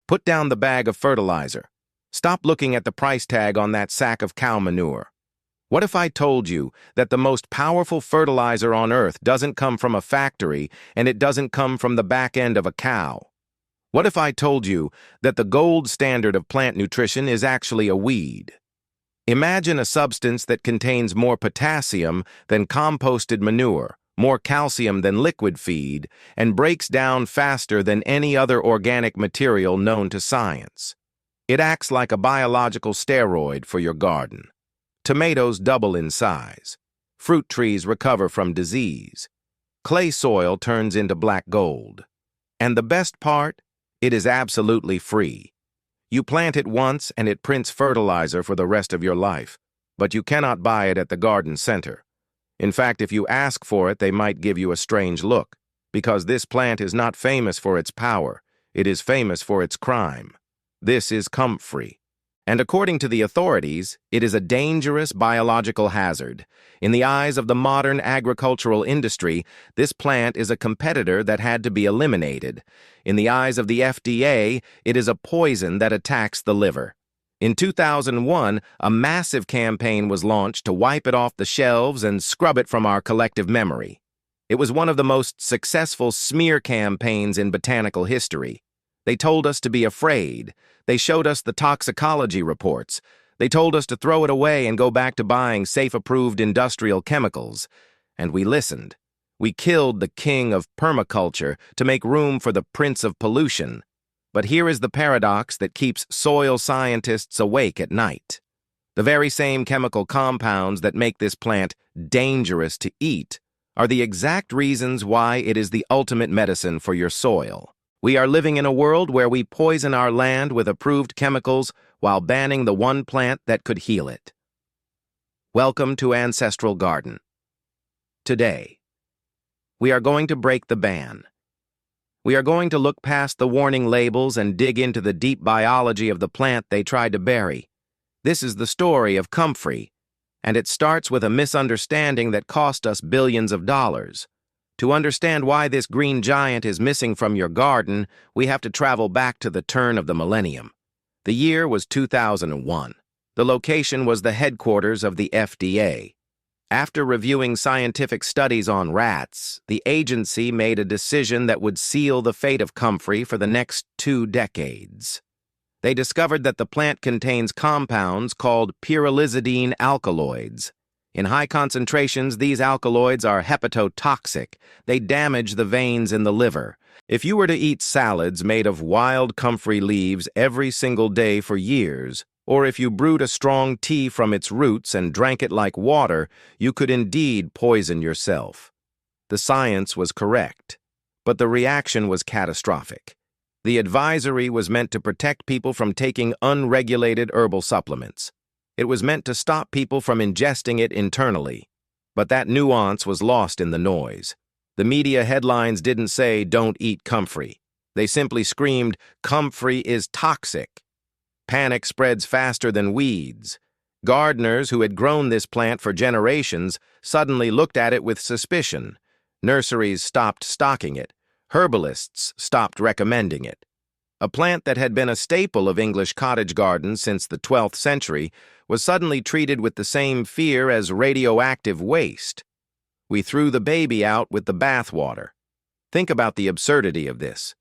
Put down the bag of fertilizer. Stop looking at the price tag on that sack of cow manure. What if I told you that the most powerful fertilizer on Earth doesn't come from a factory and it doesn't come from the back end of a cow? What if I told you that the gold standard of plant nutrition is actually a weed? Imagine a substance that contains more potassium than composted manure, more calcium than liquid feed, and breaks down faster than any other organic material known to science. It acts like a biological steroid for your garden. Tomatoes double in size. Fruit trees recover from disease. Clay soil turns into black gold. And the best part? It is absolutely free. You plant it once and it prints fertilizer for the rest of your life, but you cannot buy it at the garden center. In fact, if you ask for it, they might give you a strange look, because this plant is not famous for its power. It is famous for its crime. This is Comfrey. And according to the authorities, it is a dangerous biological hazard. In the eyes of the modern agricultural industry, this plant is a competitor that had to be eliminated. In the eyes of the FDA, it is a poison that attacks the liver. In 2001, a massive campaign was launched to wipe it off the shelves and scrub it from our collective memory. It was one of the most successful smear campaigns in botanical history. They told us to be afraid. They showed us the toxicology reports. They told us to throw it away and go back to buying safe-approved industrial chemicals. And we listened. We killed the king of permaculture to make room for the prince of pollution. But here is the paradox that keeps soil scientists awake at night. The very same chemical compounds that make this plant dangerous to eat are the exact reasons why it is the ultimate medicine for your soil. We are living in a world where we poison our land with approved chemicals while banning the one plant that could heal it. Welcome to Ancestral Garden. Today, we are going to break the ban. We are going to look past the warning labels and dig into the deep biology of the plant they tried to bury. This is the story of Comfrey, and it starts with a misunderstanding that cost us billions of dollars. To understand why this green giant is missing from your garden, we have to travel back to the turn of the millennium. The year was 2001. The location was the headquarters of the FDA. After reviewing scientific studies on rats, the agency made a decision that would seal the fate of Comfrey for the next 2 decades. They discovered that the plant contains compounds called pyrrolizidine alkaloids. In high concentrations, these alkaloids are hepatotoxic. They damage the veins in the liver. If you were to eat salads made of wild comfrey leaves every single day for years, or if you brewed a strong tea from its roots and drank it like water, you could indeed poison yourself. The science was correct, but the reaction was catastrophic. The advisory was meant to protect people from taking unregulated herbal supplements. It was meant to stop people from ingesting it internally. But that nuance was lost in the noise. The media headlines didn't say, "Don't eat comfrey." They simply screamed, "Comfrey is toxic." Panic spreads faster than weeds. Gardeners who had grown this plant for generations suddenly looked at it with suspicion. Nurseries stopped stocking it. Herbalists stopped recommending it. A plant that had been a staple of English cottage gardens since the 12th century was suddenly treated with the same fear as radioactive waste. We threw the baby out with the bathwater. Think about the absurdity of this.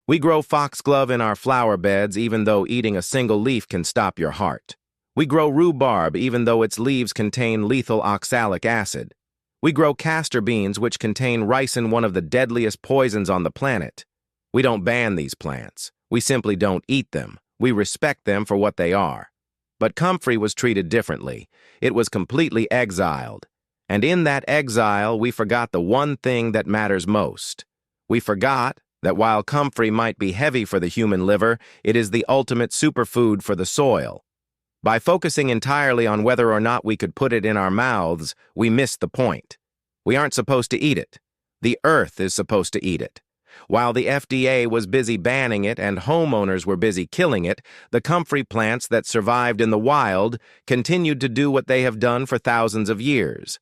We grow foxglove in our flower beds even though eating a single leaf can stop your heart. We grow rhubarb even though its leaves contain lethal oxalic acid. We grow castor beans which contain ricin, one of the deadliest poisons on the planet. We don't ban these plants. We simply don't eat them. We respect them for what they are. But comfrey was treated differently. It was completely exiled. And in that exile, we forgot the one thing that matters most. We forgot that while comfrey might be heavy for the human liver, it is the ultimate superfood for the soil. By focusing entirely on whether or not we could put it in our mouths, we missed the point. We aren't supposed to eat it. The earth is supposed to eat it. While the FDA was busy banning it and homeowners were busy killing it, the comfrey plants that survived in the wild continued to do what they have done for thousands of years.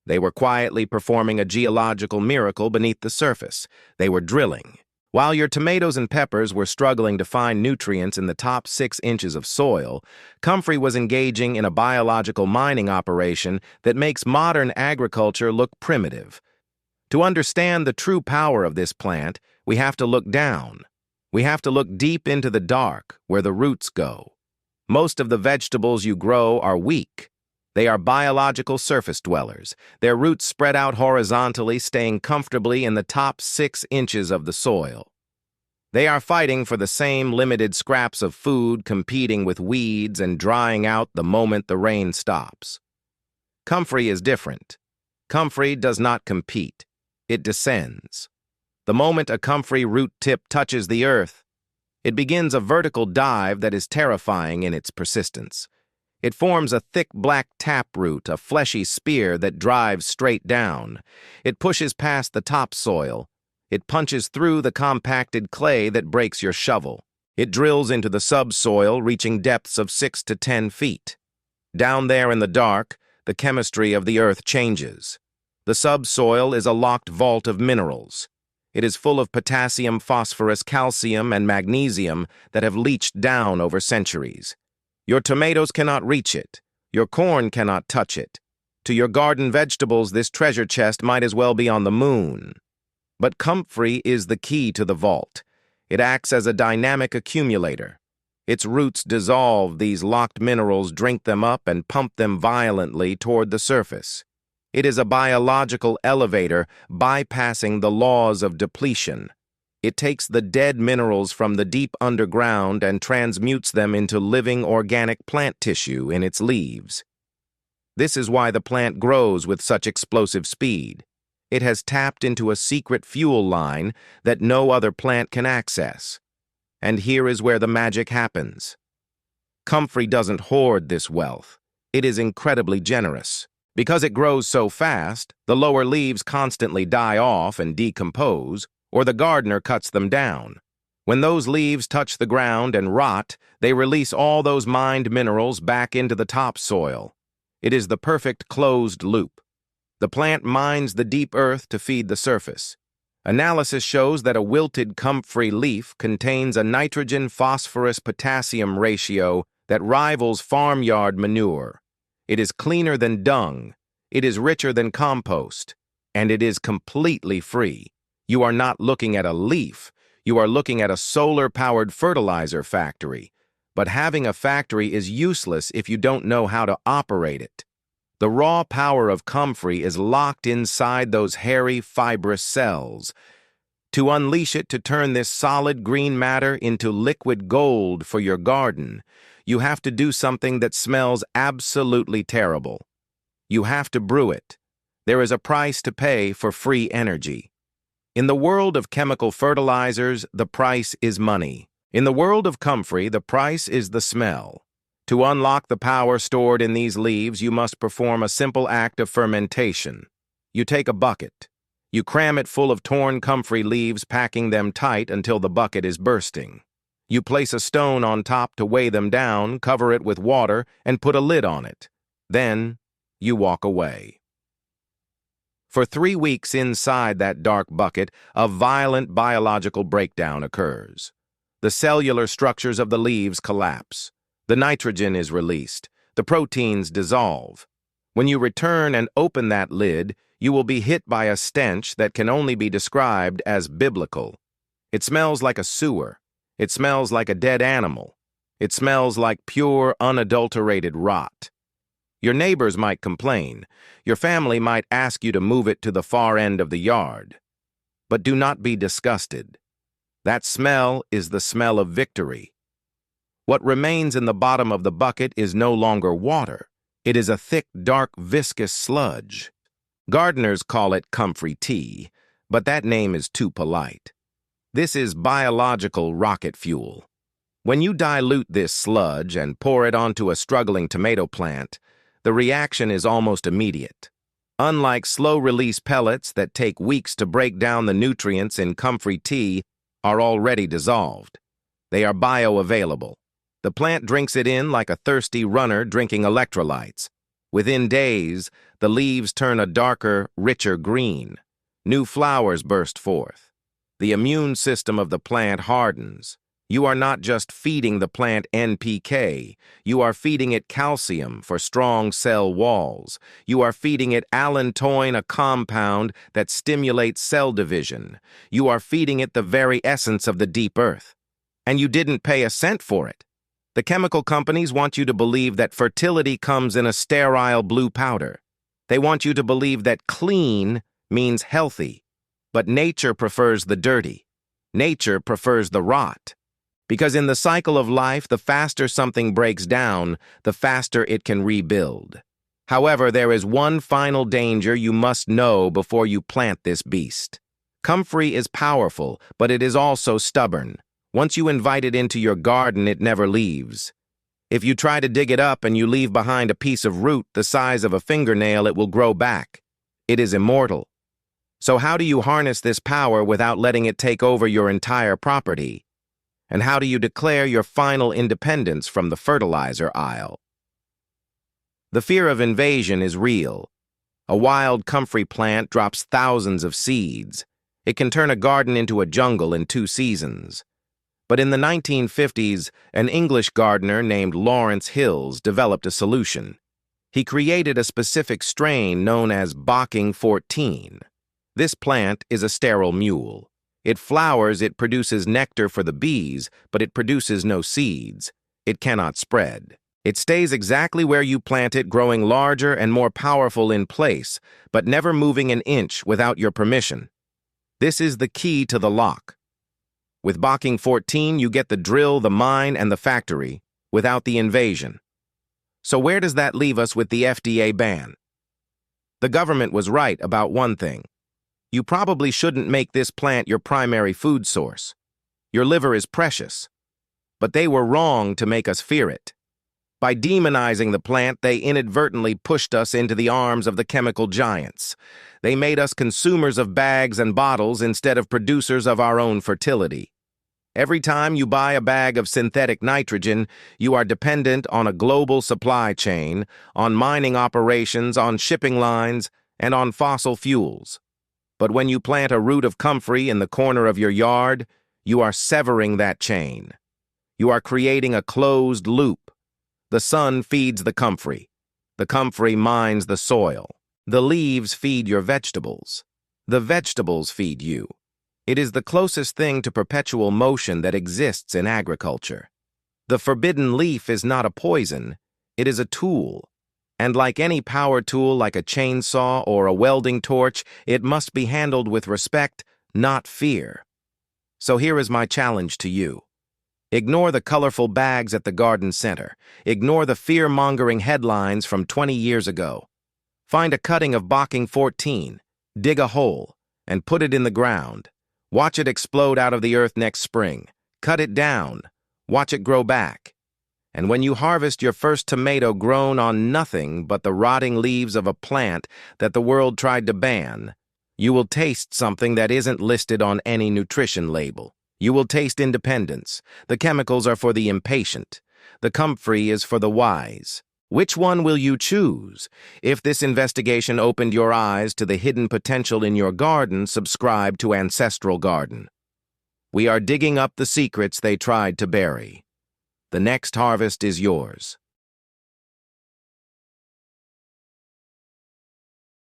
They were quietly performing a geological miracle beneath the surface. They were drilling. While your tomatoes and peppers were struggling to find nutrients in the top 6 inches of soil, Comfrey was engaging in a biological mining operation that makes modern agriculture look primitive. To understand the true power of this plant, we have to look down. We have to look deep into the dark, where the roots go. Most of the vegetables you grow are weak. They are biological surface dwellers. Their roots spread out horizontally, staying comfortably in the top 6 inches of the soil. They are fighting for the same limited scraps of food, competing with weeds and drying out the moment the rain stops. Comfrey is different. Comfrey does not compete. It descends. The moment a comfrey root tip touches the earth, it begins a vertical dive that is terrifying in its persistence. It forms a thick black taproot, a fleshy spear that drives straight down. It pushes past the topsoil. It punches through the compacted clay that breaks your shovel. It drills into the subsoil, reaching depths of 6 to 10 feet. Down there in the dark, the chemistry of the earth changes. The subsoil is a locked vault of minerals. It is full of potassium, phosphorus, calcium, and magnesium that have leached down over centuries. Your tomatoes cannot reach it. Your corn cannot touch it. To your garden vegetables, this treasure chest might as well be on the moon. But Comfrey is the key to the vault. It acts as a dynamic accumulator. Its roots dissolve these locked minerals, drink them up, and pump them violently toward the surface. It is a biological elevator, bypassing the laws of depletion. It takes the dead minerals from the deep underground and transmutes them into living organic plant tissue in its leaves. This is why the plant grows with such explosive speed. It has tapped into a secret fuel line that no other plant can access. And here is where the magic happens. Comfrey doesn't hoard this wealth. It is incredibly generous. Because it grows so fast, the lower leaves constantly die off and decompose, or the gardener cuts them down. When those leaves touch the ground and rot, they release all those mined minerals back into the topsoil. It is the perfect closed loop. The plant mines the deep earth to feed the surface. Analysis shows that a wilted comfrey leaf contains a nitrogen-phosphorus-potassium ratio that rivals farmyard manure. It is cleaner than dung. It is richer than compost. And it is completely free. You are not looking at a leaf. You are looking at a solar-powered fertilizer factory. But having a factory is useless if you don't know how to operate it. The raw power of comfrey is locked inside those hairy, fibrous cells. To unleash it to turn this solid green matter into liquid gold for your garden, you have to do something that smells absolutely terrible. You have to brew it. There is a price to pay for free energy. In the world of chemical fertilizers, the price is money. In the world of comfrey, the price is the smell. To unlock the power stored in these leaves, you must perform a simple act of fermentation. You take a bucket. You cram it full of torn comfrey leaves, packing them tight until the bucket is bursting. You place a stone on top to weigh them down, cover it with water, and put a lid on it. Then, you walk away. For 3 weeks inside that dark bucket, a violent biological breakdown occurs. The cellular structures of the leaves collapse. The nitrogen is released. The proteins dissolve. When you return and open that lid, you will be hit by a stench that can only be described as biblical. It smells like a sewer. It smells like a dead animal. It smells like pure, unadulterated rot. Your neighbors might complain. Your family might ask you to move it to the far end of the yard. But do not be disgusted. That smell is the smell of victory. What remains in the bottom of the bucket is no longer water. It is a thick, dark, viscous sludge. Gardeners call it comfrey tea, but that name is too polite. This is biological rocket fuel. When you dilute this sludge and pour it onto a struggling tomato plant, the reaction is almost immediate. Unlike slow-release pellets that take weeks to break down, the nutrients in comfrey tea are already dissolved. They are bioavailable. The plant drinks it in like a thirsty runner drinking electrolytes. Within days, the leaves turn a darker, richer green. New flowers burst forth. The immune system of the plant hardens. You are not just feeding the plant NPK, you are feeding it calcium for strong cell walls. You are feeding it allantoin, a compound that stimulates cell division. You are feeding it the very essence of the deep earth. And you didn't pay a cent for it. The chemical companies want you to believe that fertility comes in a sterile blue powder. They want you to believe that clean means healthy. But nature prefers the dirty. Nature prefers the rot. Because in the cycle of life, the faster something breaks down, the faster it can rebuild. However, there is one final danger you must know before you plant this beast. Comfrey is powerful, but it is also stubborn. Once you invite it into your garden, it never leaves. If you try to dig it up and you leave behind a piece of root the size of a fingernail, it will grow back. It is immortal. So how do you harness this power without letting it take over your entire property? And how do you declare your final independence from the fertilizer aisle? The fear of invasion is real. A wild comfrey plant drops thousands of seeds. It can turn a garden into a jungle in 2 seasons. But in the 1950s, an English gardener named Lawrence Hills developed a solution. He created a specific strain known as Bocking 14. This plant is a sterile mule. It flowers, it produces nectar for the bees, but it produces no seeds. It cannot spread. It stays exactly where you plant it, growing larger and more powerful in place, but never moving an inch without your permission. This is the key to the lock. With Bocking 14, you get the drill, the mine, and the factory, without the invasion. So where does that leave us with the FDA ban? The government was right about one thing. You probably shouldn't make this plant your primary food source. Your liver is precious. But they were wrong to make us fear it. By demonizing the plant, they inadvertently pushed us into the arms of the chemical giants. They made us consumers of bags and bottles instead of producers of our own fertility. Every time you buy a bag of synthetic nitrogen, you are dependent on a global supply chain, on mining operations, on shipping lines, and on fossil fuels. But when you plant a root of comfrey in the corner of your yard, you are severing that chain. You are creating a closed loop. The sun feeds the comfrey. The comfrey mines the soil. The leaves feed your vegetables. The vegetables feed you. It is the closest thing to perpetual motion that exists in agriculture. The forbidden leaf is not a poison, it is a tool. And like any power tool, like a chainsaw or a welding torch, it must be handled with respect, not fear. So here is my challenge to you. Ignore the colorful bags at the garden center. Ignore the fear-mongering headlines from 20 years ago. Find a cutting of Bocking 14, dig a hole, and put it in the ground. Watch it explode out of the earth next spring. Cut it down. Watch it grow back. And when you harvest your first tomato grown on nothing but the rotting leaves of a plant that the world tried to ban, you will taste something that isn't listed on any nutrition label. You will taste independence. The chemicals are for the impatient. The comfrey is for the wise. Which one will you choose? If this investigation opened your eyes to the hidden potential in your garden, subscribe to Ancestral Garden. We are digging up the secrets they tried to bury. The next harvest is yours.